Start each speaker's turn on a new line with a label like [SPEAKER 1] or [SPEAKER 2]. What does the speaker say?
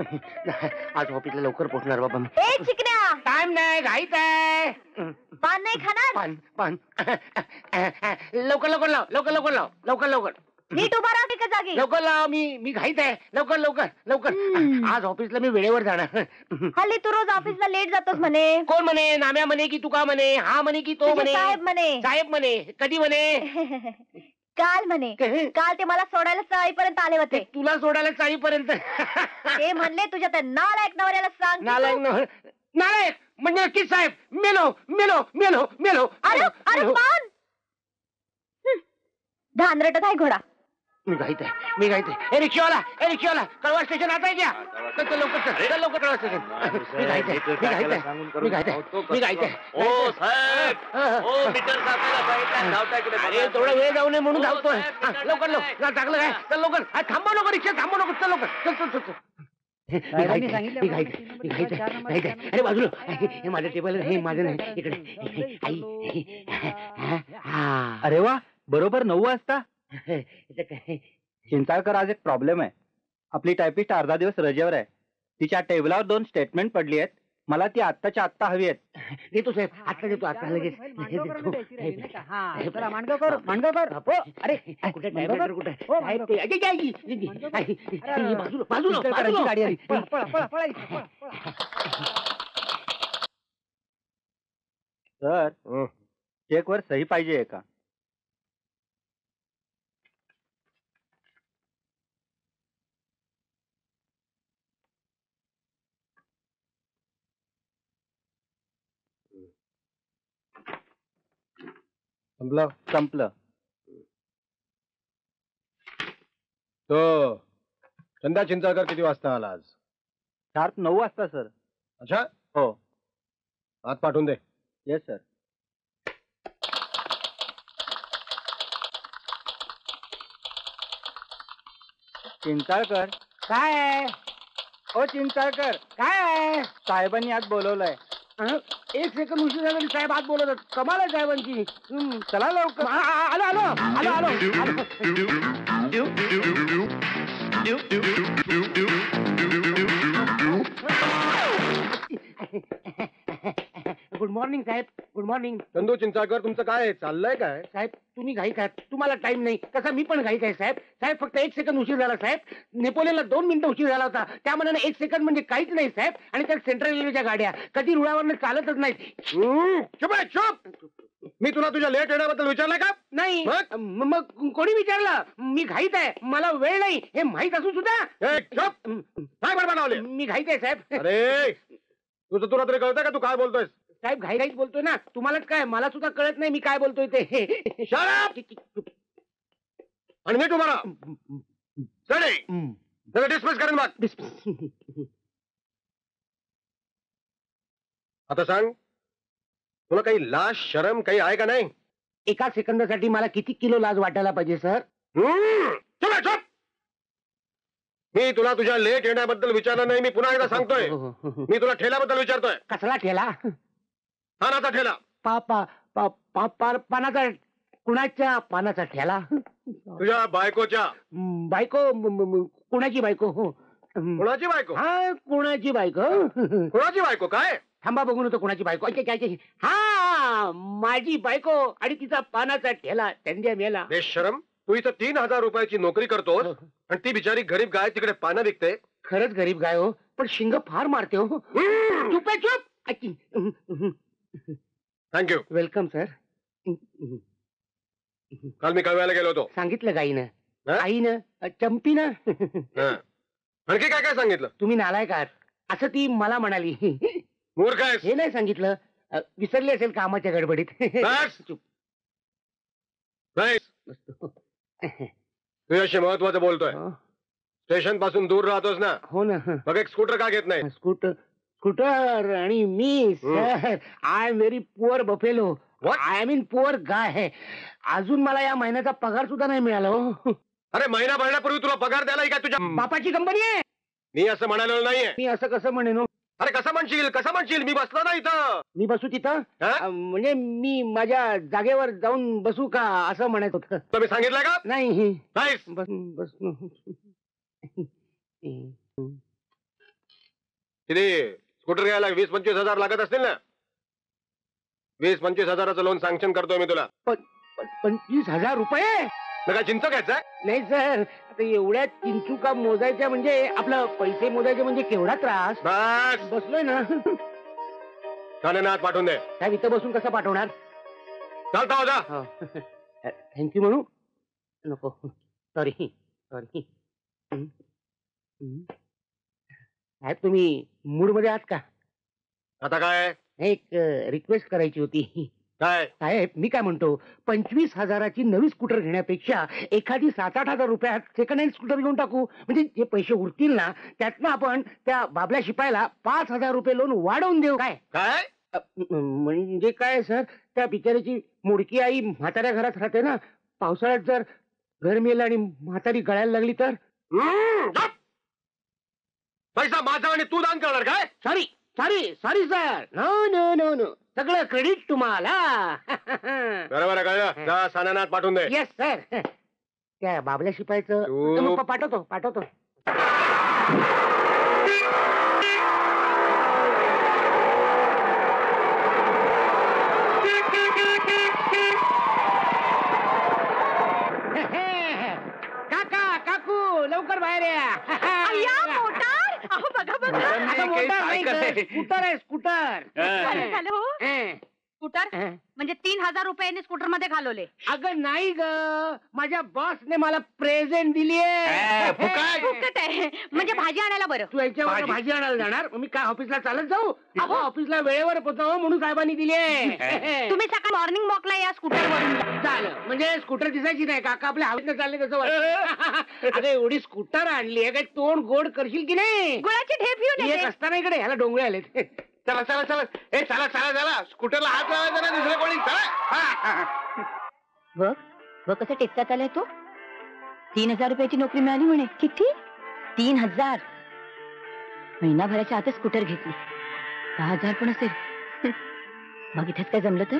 [SPEAKER 1] आज ऑफिसला लवकर पोहोचणार बाबा.
[SPEAKER 2] ए चिकन्या,
[SPEAKER 1] टाइम नाही, घाईत आहे.
[SPEAKER 2] पान नाही खाणार?
[SPEAKER 1] पान पान लवकर लवकर लाव, लवकर लवकर लाव, लवकर लवकर
[SPEAKER 2] नीट उभा राहा एका जागी.
[SPEAKER 1] लवकर लाव. मी घाईत आहे. लवकर लवकर लवकर. आज ऑफिसला मी वेळेवर जाणार.
[SPEAKER 2] हल्ली तू रोज ऑफिसला लेट जातोस म्हणे.
[SPEAKER 1] कोण म्हणे? नाम्या म्हणे की तुका म्हणे? हा म्हणे की तो
[SPEAKER 2] तुझे
[SPEAKER 1] म्हणे?
[SPEAKER 2] साहेब म्हणे.
[SPEAKER 1] साहेब म्हणे. कधी म्हणे?
[SPEAKER 2] काल म्हणे. काल ते मला सोडायला चाळीपर्यंत आले होते.
[SPEAKER 1] तुला सोडायला चाळीपर्यंत?
[SPEAKER 2] ते म्हणले तुझ्या त्या नालायक नवऱ्याला सांग.
[SPEAKER 1] नालायक नालायक म्हणजे नक्कीच साहेब. मेलो मेलो मेलो मेलो.
[SPEAKER 2] अरे अरे पान धानरटत आहे घोडा.
[SPEAKER 1] मी घाईत आहे, मी घाईत आहे. ए रिक्षावाला, ए रिक्षावाला, कळवा स्टेशन आता आहे क्या? चल लवकर चल लवकर कळवा स्टेशन. मी घाईत आहे, मी घाईत आहे, मी घाईत आहे, मी घाईत आहे.
[SPEAKER 3] ओ साहेब, ओ मीटर साहेबाला सांगितलं धावता इकडे.
[SPEAKER 1] अरे थोडा वेळ जाऊ नये म्हणून धावतोय. लवकर लवकर टाकलं काय? चल लवकर. थांबव लवकर, रिक्षा थांबव लवकर. चल लवकर, चल चल चल चल. अरे बाजूला, हे माझं टेबल, हे माझं नाही, इकडे. आई.
[SPEAKER 4] अरे वा, बरोबर 9 वाजता.
[SPEAKER 1] काय?
[SPEAKER 4] चिंचाळकर, आज एक प्रॉब्लेम आहे. आपली टायपिस्ट अर्धा दिवस रजेवर आहे. तिच्या टेबलावर 2 स्टेटमेंट पडली आहेत. मला ती आत्ताच्या आत्ता हवी आहेत.
[SPEAKER 1] देतो साहेब, आता देतो, आता लगेच. अरे कुठे टायपिस्टर कुठे? बाजूला बाजूला गाडी आली.
[SPEAKER 4] सर, चेकवर सही पाहिजे का?
[SPEAKER 5] संपलं?
[SPEAKER 4] संपलं.
[SPEAKER 5] तो चंदा चिंचाळकर किती वाजता आला आज?
[SPEAKER 4] शार्प 9 वाजता सर.
[SPEAKER 5] अच्छा,
[SPEAKER 4] हो.
[SPEAKER 5] आत पाठवून दे.
[SPEAKER 4] Yes sir. चिंचाळकर.
[SPEAKER 1] काय आहे?
[SPEAKER 4] ओ चिंचाळकर,
[SPEAKER 1] काय आहे?
[SPEAKER 4] साहेबांनी आज बोलवलंय.
[SPEAKER 1] एक सेकंड उशीर झाला तरी साहेब आत बोलवतात. कमाल आहे साहेबांची.
[SPEAKER 4] चला लवकर.
[SPEAKER 1] आलो आलो आलो आलो गुड मॉर्निंग साहेब, गुड मॉर्निंग.
[SPEAKER 5] चंदू चिंचाळकर, तुमचं काय चाललंय काय?
[SPEAKER 1] साहेब तुम्ही घाईत आहात, तुम्हाला टाइम नाही. तसा मी पण घाईत आहे साहेब. साहेब फक्त 1 सेकंद उशीर झाला साहेब. नेपोलियनला 2 मिनिटं उशीर झाला होता. त्या मनाने 1 सेकंड म्हणजे काहीच नाही साहेब. आणि त्या सेंट्रल रेल्वेच्या गाड्या कधी रुळावरनं चालतच नाहीत.
[SPEAKER 5] चुप आहे, चुप. मी तुला तुझ्या लेट येण्याबद्दल विचारलंय का?
[SPEAKER 1] नाही. मग कोणी विचारलं? मी घाईत आहे, मला वेळ नाही हे माहित असून सुद्धा.
[SPEAKER 5] चुप. काय बडबड लावली?
[SPEAKER 1] मी घाईत आहे साहेब.
[SPEAKER 5] अरे तुझं तुला तरी कळतंय का तू काय बोलतोयस?
[SPEAKER 1] साहेब घाई घाईत बोलतोय ना. तुम्हालाच काय, मला सुद्धा कळत नाही मी काय बोलतोय ते.
[SPEAKER 5] Shut up! आणि नीट उभा राहा. डिस्मिस करेन मग. आता सांग, तुला काही लाज शरम काही आहे का नाही?
[SPEAKER 1] एका सेकंदासाठी मला किती किलो लाज वाटायला पाहिजे सर?
[SPEAKER 5] चुप आहे, चुप. मी तुला तुझ्या लेट येण्याबद्दल विचारलं नाही. मी पुन्हा एकदा सांगतोय, मी तुला ठेल्याबद्दल विचारतोय.
[SPEAKER 1] कसला ठेला?
[SPEAKER 5] पानाचा ठेला.
[SPEAKER 1] पानाचा? कुणाच्या पानाचा ठेला?
[SPEAKER 5] तुझ्या बायकोच्या.
[SPEAKER 1] बायको? कुणाची बायको?
[SPEAKER 5] कुणाची बायको?
[SPEAKER 1] हा कुणाची बायको?
[SPEAKER 5] कुणाची बायको? काय?
[SPEAKER 1] थांबा बघून होतो कुणाची बायको. हा माझी बायको आणि तिचा पानाचा ठेला त्यांच्या मेला.
[SPEAKER 5] बेशरम, तू इथं 3000 रुपयाची नोकरी करतोस आणि ती बिचारी गरीब गाय तिकडे पानं विकते.
[SPEAKER 1] खरंच गरीब गाय हो, पण शिंग फार मारते हो. चुप आहे, चुप.
[SPEAKER 5] थँक्यू.
[SPEAKER 1] Welcome sir.
[SPEAKER 5] काल मी कळवायला गेलो होतो.
[SPEAKER 1] सांगितलं गाईनं, आईनं, चंपीनं.
[SPEAKER 5] आणखी काय काय सांगितलं?
[SPEAKER 1] तुम्ही नालायक आहात असं ती मला म्हणाली.
[SPEAKER 5] मूर्ख आहेस.
[SPEAKER 1] हे नाही सांगितलं. विसरली असेल कामाच्या गडबडीत.
[SPEAKER 5] चुप. तुझ्याशी महत्वाचं बोलतोय. स्टेशन पासून दूर राहतोस ना?
[SPEAKER 1] हो ना.
[SPEAKER 5] मग एक स्कूटर का घेत नाही?
[SPEAKER 1] स्कूटर आणि मी sir, I am very poor buffalo. I mean poor गाय आहे. अजून मला या महिन्याचा पगार सुद्धा नाही मिळाला हो.
[SPEAKER 5] अरे महिना भरण्यापूर्वी तुला पगार द्यायला का तुझ्या
[SPEAKER 1] बापाची कंपनी आहे?
[SPEAKER 5] मी असं म्हणालेलं नाहीये.
[SPEAKER 1] मी असं कसं म्हणेन?
[SPEAKER 5] अरे कसं म्हणशील, कसं म्हणशील? मी बसलो ना इथं.
[SPEAKER 1] मी बसू तिथं? म्हणजे मी माझ्या जागेवर जाऊन बसू का असं म्हणत होतं.
[SPEAKER 5] तुम्ही सांगितलं का?
[SPEAKER 1] नाही.
[SPEAKER 5] नाहीस.
[SPEAKER 1] बस.
[SPEAKER 5] किती स्कूटर घ्यायला 20-25 हजार लागत असतील ना? 20-25 हजाराचं लोन सँक्शन करतोय मी तुला.
[SPEAKER 1] 25,000 रुपये?
[SPEAKER 5] मग काय चिंच घ्यायचंय?
[SPEAKER 1] नाही सर, आता एवढ्या चिंचुका मोजायच्या म्हणजे आपलं पैसे मोजायचे म्हणजे केवढा त्रास.
[SPEAKER 5] बस
[SPEAKER 1] बसलोय ना.
[SPEAKER 5] ठाण्यात पाठवून दे.
[SPEAKER 1] साहेब इथं बसून कसं पाठवणार?
[SPEAKER 5] चालता होता.
[SPEAKER 1] थँक्यू म्हणू नको. Sorry sorry. साहेब तुम्ही मूड मध्ये आहात का?
[SPEAKER 5] आता काय
[SPEAKER 1] एक रिक्वेस्ट करायची होती.
[SPEAKER 5] काय?
[SPEAKER 1] साहेब मी काय म्हणतो, 25,000ची नवी स्कूटर घेण्यापेक्षा एखादी 7-8 हजार रुपयात सेकंड हँड स्कूटर घेऊन टाकू. म्हणजे जे पैसे उरतील ना त्यातनं आपण त्या बाबल्या शिपायला 5,000 रुपये लोन वाढवून देऊ. काय
[SPEAKER 5] काय?
[SPEAKER 1] म्हणजे काय सर, त्या बिचाऱ्याची मुडकी आई म्हाताऱ्या घरात राहते ना. पावसाळ्यात जर घर मेलं आणि म्हातारी गळायला लागली तर?
[SPEAKER 5] गप! पैसा माझा आणि तू दान करणार काय?
[SPEAKER 1] Sorry sorry sorry sir. No no no no, सगळं क्रेडिट तुम्हाला.
[SPEAKER 5] बरोबर आहे, कळलं. जा सानानात पाठवून दे.
[SPEAKER 1] Yes sir. त्या बाबल्या शिपायचं
[SPEAKER 5] तू-
[SPEAKER 1] पाठवतो पाठवतो. काका काकू लवकर बाहेर या.
[SPEAKER 2] मोटार अहो बघा बघा.
[SPEAKER 1] आता मोटार नाही सर, स्कूटर आहे स्कूटर.
[SPEAKER 2] झालं झालं हो.
[SPEAKER 1] हं.
[SPEAKER 2] स्कूटर
[SPEAKER 1] हं.
[SPEAKER 2] म्हणजे 3,000 रुपयांनी स्कूटर मध्ये घालवले.
[SPEAKER 1] अगं नाही ग, माझ्या बॉसने मला प्रेझेंट दिली आहे.
[SPEAKER 2] फुकट आहे म्हणजे भाजी आणायला बरं.
[SPEAKER 1] तू याच्यावर भाजी आणायला जाणार, मग मी काय ऑफिसला चालत जाऊ? अहो ऑफिसला वेळेवर पोहोचावं म्हणून साहेबांनी दिली आहे.
[SPEAKER 2] तुम्ही सकाळ मॉर्निंग वॉकला या स्कूटर वरून.
[SPEAKER 1] झालं म्हणजे स्कूटर दिसायची नाही, काका आपल्या हवेतनं चालले कसं वाटतं. अगं एवढी स्कूटर आणली आहे, काही तोंड गोड करशील की नाही?
[SPEAKER 2] गुळाची ढेप येऊन
[SPEAKER 1] एक
[SPEAKER 2] येते.
[SPEAKER 1] असताना इकडे ह्याला डोंगळे आलेत.
[SPEAKER 5] चला चला चला. ए चला चला चला. स्कूटरला हात लावायचा ना दुसऱ्या कोणी. चला.
[SPEAKER 2] बघ बघ कसं टेकतात आलाय तो. 3,000 रुपयाची नोकरी मिळाली म्हणे. किती? 3,000. महिनाभराच्या आतच स्कूटर घेतली. 10,000 पण असेल. मग इथेच काय जमलं तर.